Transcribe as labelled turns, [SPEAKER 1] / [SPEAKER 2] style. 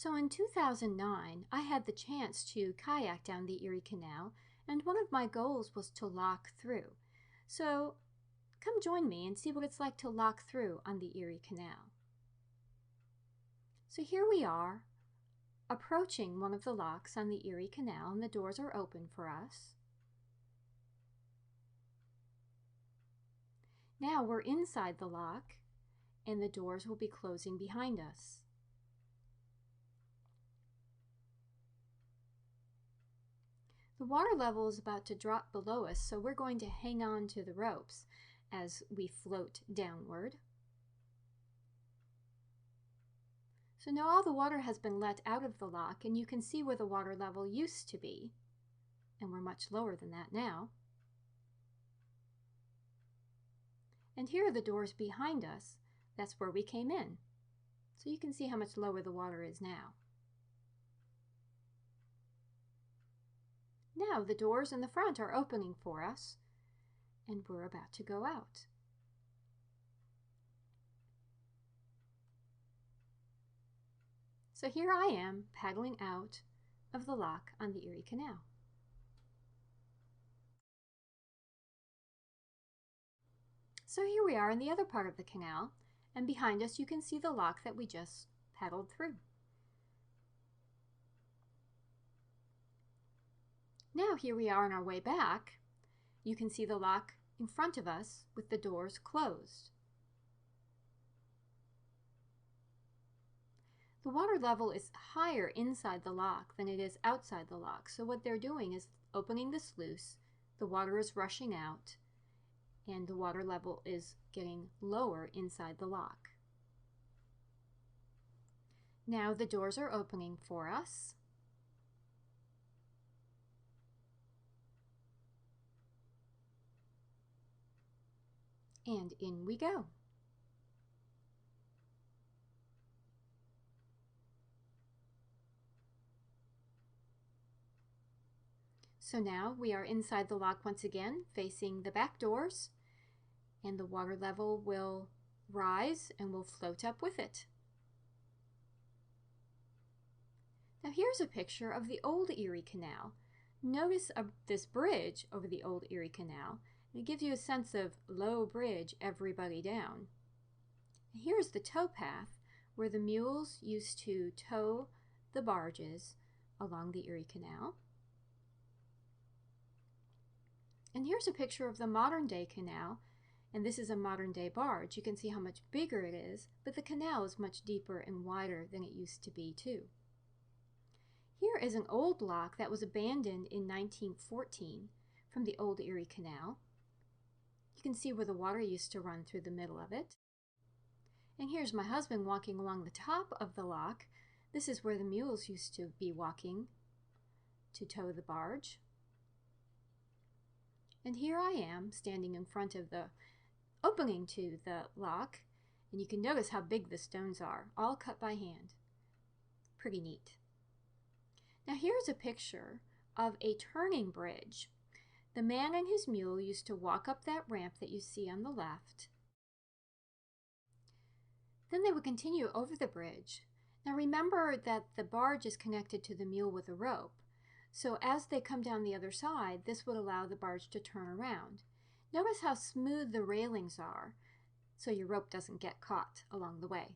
[SPEAKER 1] So in 2009, I had the chance to kayak down the Erie Canal, and one of my goals was to lock through. So come join me and see what it's like to lock through on the Erie Canal. So here we are, approaching one of the locks on the Erie Canal, and the doors are open for us. Now we're inside the lock, and the doors will be closing behind us. The water level is about to drop below us, so we're going to hang on to the ropes as we float downward. So now all the water has been let out of the lock, and you can see where the water level used to be, and we're much lower than that now. And here are the doors behind us. That's where we came in. So you can see how much lower the water is now. Now the doors in the front are opening for us, and we're about to go out. So here I am paddling out of the lock on the Erie Canal. So here we are in the other part of the canal, and behind us you can see the lock that we just paddled through. Now here we are on our way back. You can see the lock in front of us with the doors closed. The water level is higher inside the lock than it is outside the lock, so what they're doing is opening the sluice, the water is rushing out, and the water level is getting lower inside the lock. Now the doors are opening for us. And in we go. So now we are inside the lock once again, facing the back doors, and the water level will rise and will float up with it. Now here's a picture of the old Erie Canal. Notice this bridge over the old Erie Canal. It gives you a sense of low bridge, everybody down. Here's the towpath where the mules used to tow the barges along the Erie Canal. And here's a picture of the modern day canal, and this is a modern day barge. You can see how much bigger it is, but the canal is much deeper and wider than it used to be too. Here is an old lock that was abandoned in 1914 from the old Erie Canal. You can see where the water used to run through the middle of it. And here's my husband walking along the top of the lock. This is where the mules used to be walking to tow the barge. And here I am standing in front of the opening to the lock, and you can notice how big the stones are, all cut by hand. Pretty neat. Now here's a picture of a turning bridge. The man and his mule used to walk up that ramp that you see on the left. Then they would continue over the bridge. Now remember that the barge is connected to the mule with a rope. So as they come down the other side, this would allow the barge to turn around. Notice how smooth the railings are, so your rope doesn't get caught along the way.